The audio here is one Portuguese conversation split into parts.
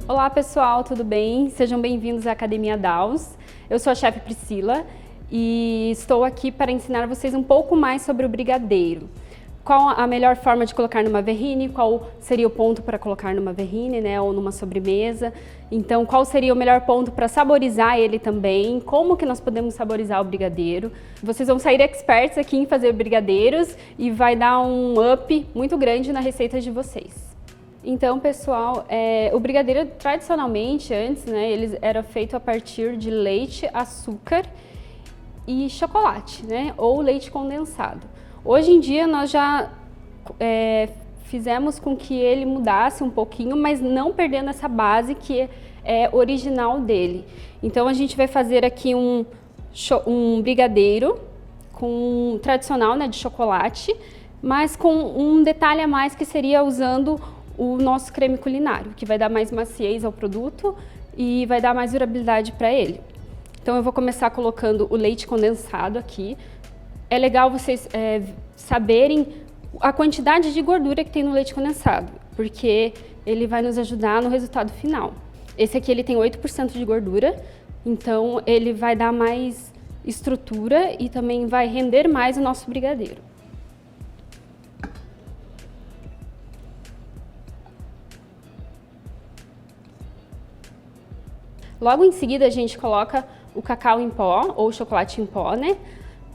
Olá pessoal, tudo bem? Sejam bem-vindos à Academia Daus. Eu sou a chefe Priscila e estou aqui para ensinar vocês um pouco mais sobre o brigadeiro. Qual a melhor forma de colocar numa terrine, qual seria o ponto para colocar numa terrine, né, ou numa sobremesa. Então, qual seria o melhor ponto para saborizar ele também, como que nós podemos saborizar o brigadeiro. Vocês vão sair experts aqui em fazer brigadeiros e vai dar um up muito grande na receita de vocês. Então, pessoal, o brigadeiro tradicionalmente, antes, né, ele era feito a partir de leite, açúcar e chocolate, né, ou leite condensado. Hoje em dia, nós já fizemos com que ele mudasse um pouquinho, mas não perdendo essa base que é original dele. Então, a gente vai fazer aqui um brigadeiro tradicional, né, de chocolate, mas com um detalhe a mais que seria usando o nosso creme culinário, que vai dar mais maciez ao produto e vai dar mais durabilidade para ele. Então eu vou começar colocando o leite condensado aqui. É legal vocês saberem a quantidade de gordura que tem no leite condensado, porque ele vai nos ajudar no resultado final. Esse aqui ele tem 8% de gordura, então ele vai dar mais estrutura e também vai render mais o nosso brigadeiro. Logo em seguida a gente coloca o cacau em pó ou chocolate em pó, né?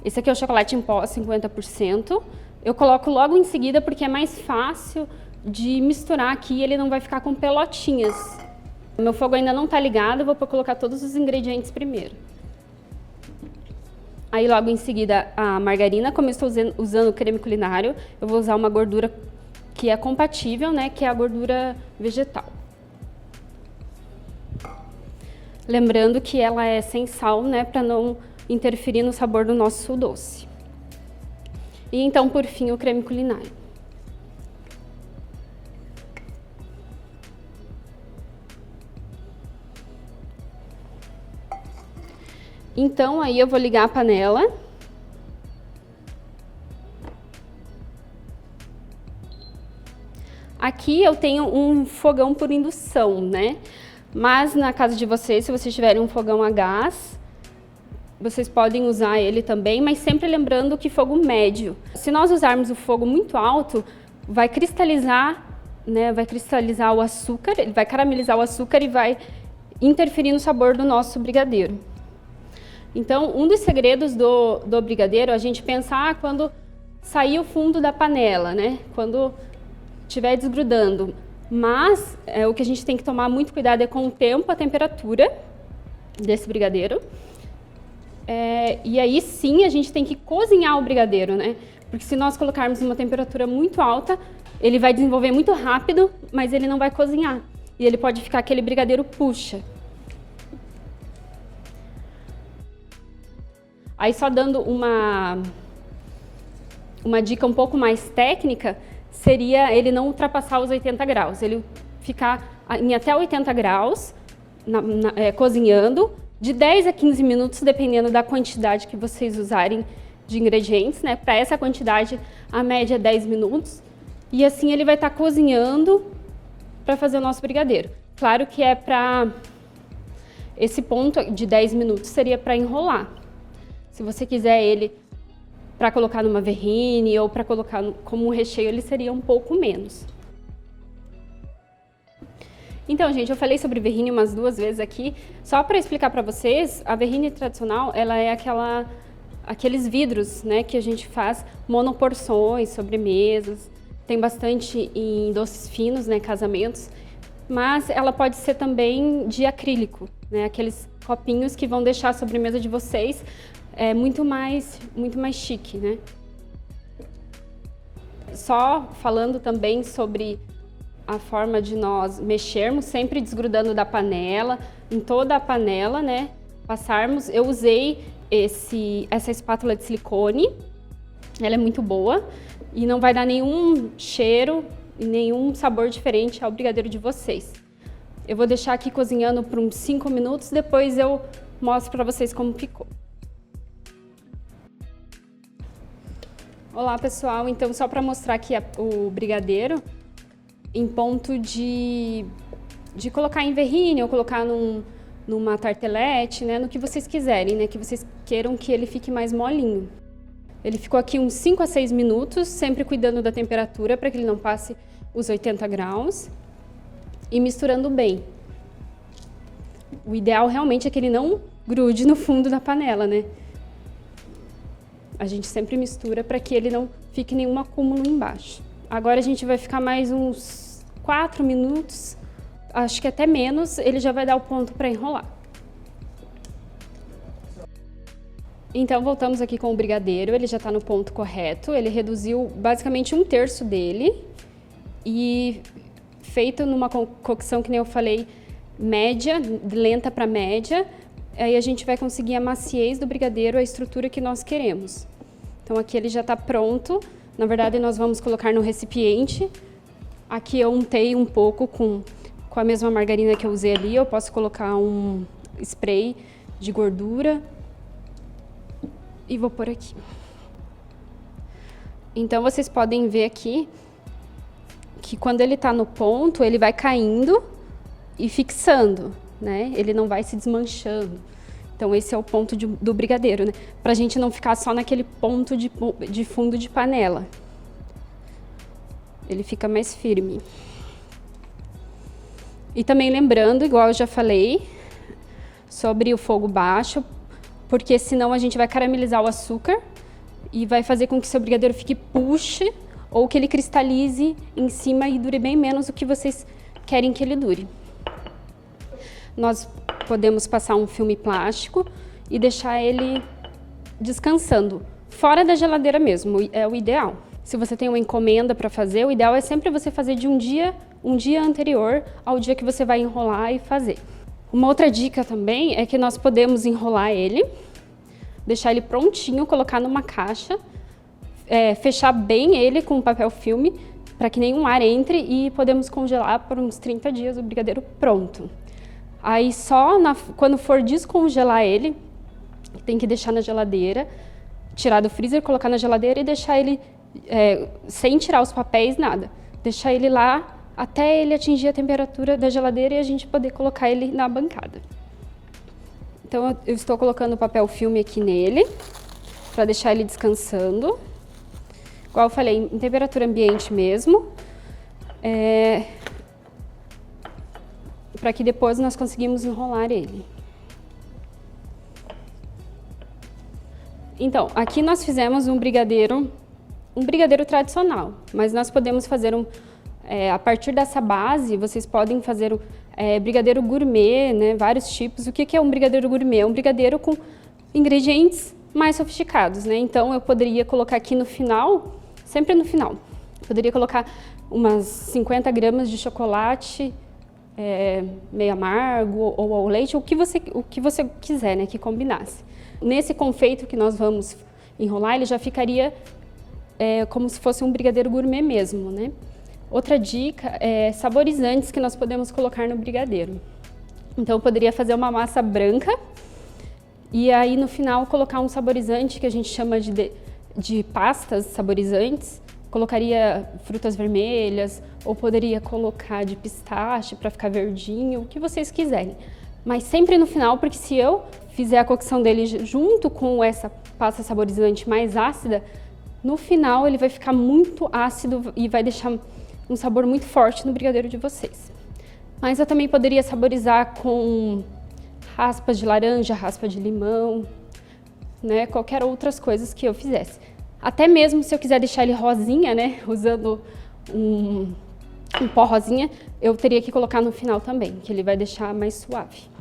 Esse aqui é o chocolate em pó 50%. Eu coloco logo em seguida porque é mais fácil de misturar aqui e ele não vai ficar com pelotinhas. Meu fogo ainda não tá ligado, eu vou colocar todos os ingredientes primeiro. Aí logo em seguida a margarina, como eu estou usando o creme culinário, eu vou usar uma gordura que é compatível, né? Que é a gordura vegetal. Lembrando que ela é sem sal, né, para não interferir no sabor do nosso doce. E então, por fim, o creme culinário. Então, aí eu vou ligar a panela. Aqui eu tenho um fogão por indução, né? Mas na casa de vocês, se vocês tiverem um fogão a gás, vocês podem usar ele também, mas sempre lembrando que fogo médio. Se nós usarmos o fogo muito alto, vai cristalizar, né, vai cristalizar o açúcar, ele vai caramelizar o açúcar e vai interferir no sabor do nosso brigadeiro. Então, um dos segredos do brigadeiro, a gente pensar quando sair o fundo da panela, né, quando estiver desgrudando. Mas o que a gente tem que tomar muito cuidado é com o tempo, a temperatura desse brigadeiro. E aí sim a gente tem que cozinhar o brigadeiro, né? Porque se nós colocarmos uma temperatura muito alta, ele vai desenvolver muito rápido, mas ele não vai cozinhar. E ele pode ficar aquele brigadeiro puxa. Aí só dando uma dica um pouco mais técnica, seria ele não ultrapassar os 80 graus, ele ficar em até 80 graus, cozinhando, de 10 a 15 minutos, dependendo da quantidade que vocês usarem de ingredientes, né? Para essa quantidade, a média é 10 minutos, e assim ele vai estar cozinhando para fazer o nosso brigadeiro. Claro que esse ponto de 10 minutos seria para enrolar. Se você quiser ele para colocar numa terrine ou para colocar como um recheio, ele seria um pouco menos. Então, gente, eu falei sobre terrine umas 2 vezes aqui, só para explicar para vocês, a terrine tradicional, ela é aqueles vidros, né, que a gente faz monoporções, sobremesas, tem bastante em doces finos, né, casamentos, mas ela pode ser também de acrílico, né, aqueles copinhos que vão deixar a sobremesa de vocês muito mais chique, né? Só falando também sobre a forma de nós mexermos, sempre desgrudando da panela, em toda a panela, né? Passarmos, eu usei essa espátula de silicone, ela é muito boa e não vai dar nenhum cheiro e nenhum sabor diferente ao brigadeiro de vocês. Eu vou deixar aqui cozinhando por uns 5 minutos, depois eu mostro para vocês como ficou. Olá pessoal, então só para mostrar aqui o brigadeiro, em ponto de de colocar em terrine ou colocar numa tartelete, né, no que vocês quiserem, né, que vocês queiram que ele fique mais molinho. Ele ficou aqui uns 5 a 6 minutos, sempre cuidando da temperatura para que ele não passe os 80 graus e misturando bem. O ideal realmente é que ele não grude no fundo da panela, né? A gente sempre mistura para que ele não fique nenhum acúmulo embaixo. Agora a gente vai ficar mais uns 4 minutos, acho que até menos, ele já vai dar o ponto para enrolar. Então voltamos aqui com o brigadeiro, ele já está no ponto correto, ele reduziu basicamente 1/3 dele e feito numa cocção, que nem eu falei, média, lenta para média, aí a gente vai conseguir a maciez do brigadeiro, a estrutura que nós queremos. Então aqui ele já está pronto, na verdade nós vamos colocar no recipiente. Aqui eu untei um pouco com a mesma margarina que eu usei ali, eu posso colocar um spray de gordura e vou pôr aqui. Então vocês podem ver aqui que quando ele está no ponto, ele vai caindo e fixando, né? Ele não vai se desmanchando. Então esse é o ponto do brigadeiro, né? Pra gente não ficar só naquele ponto de fundo de panela. Ele fica mais firme. E também lembrando, igual eu já falei, sobre o fogo baixo, porque senão a gente vai caramelizar o açúcar e vai fazer com que seu brigadeiro fique puxe ou que ele cristalize em cima e dure bem menos do que vocês querem que ele dure. Nós podemos passar um filme plástico e deixar ele descansando, fora da geladeira mesmo, é o ideal. Se você tem uma encomenda para fazer, o ideal é sempre você fazer de um dia anterior ao dia que você vai enrolar e fazer. Uma outra dica também é que nós podemos enrolar ele, deixar ele prontinho, colocar numa caixa, fechar bem ele com papel filme, para que nenhum ar entre e podemos congelar por uns 30 dias o brigadeiro pronto. Aí só quando for descongelar ele, tem que deixar na geladeira, tirar do freezer, colocar na geladeira e deixar ele sem tirar os papéis, nada. Deixar ele lá até ele atingir a temperatura da geladeira e a gente poder colocar ele na bancada. Então eu estou colocando o papel filme aqui nele, para deixar ele descansando. Igual eu falei, em temperatura ambiente mesmo. Para que depois nós conseguimos enrolar ele. Então, aqui nós fizemos um brigadeiro tradicional, mas nós podemos fazer a partir dessa base, vocês podem fazer brigadeiro gourmet, né, vários tipos. O que é um brigadeiro gourmet? É um brigadeiro com ingredientes mais sofisticados, né? Então eu poderia colocar aqui no final, sempre no final, poderia colocar umas 50 gramas de chocolate meio amargo ou ao leite, o que você quiser, né, que combinasse. Nesse confeito que nós vamos enrolar, ele já ficaria como se fosse um brigadeiro gourmet mesmo, né? Outra dica é saborizantes que nós podemos colocar no brigadeiro. Então eu poderia fazer uma massa branca e aí no final colocar um saborizante que a gente chama de pastas saborizantes. Colocaria frutas vermelhas ou poderia colocar de pistache para ficar verdinho, o que vocês quiserem. Mas sempre no final, porque se eu fizer a cocção dele junto com essa pasta saborizante mais ácida, no final ele vai ficar muito ácido e vai deixar um sabor muito forte no brigadeiro de vocês. Mas eu também poderia saborizar com raspas de laranja, raspa de limão, né? Qualquer outras coisas que eu fizesse. Até mesmo se eu quiser deixar ele rosinha, né? Usando um pó rosinha, eu teria que colocar no final também, que ele vai deixar mais suave.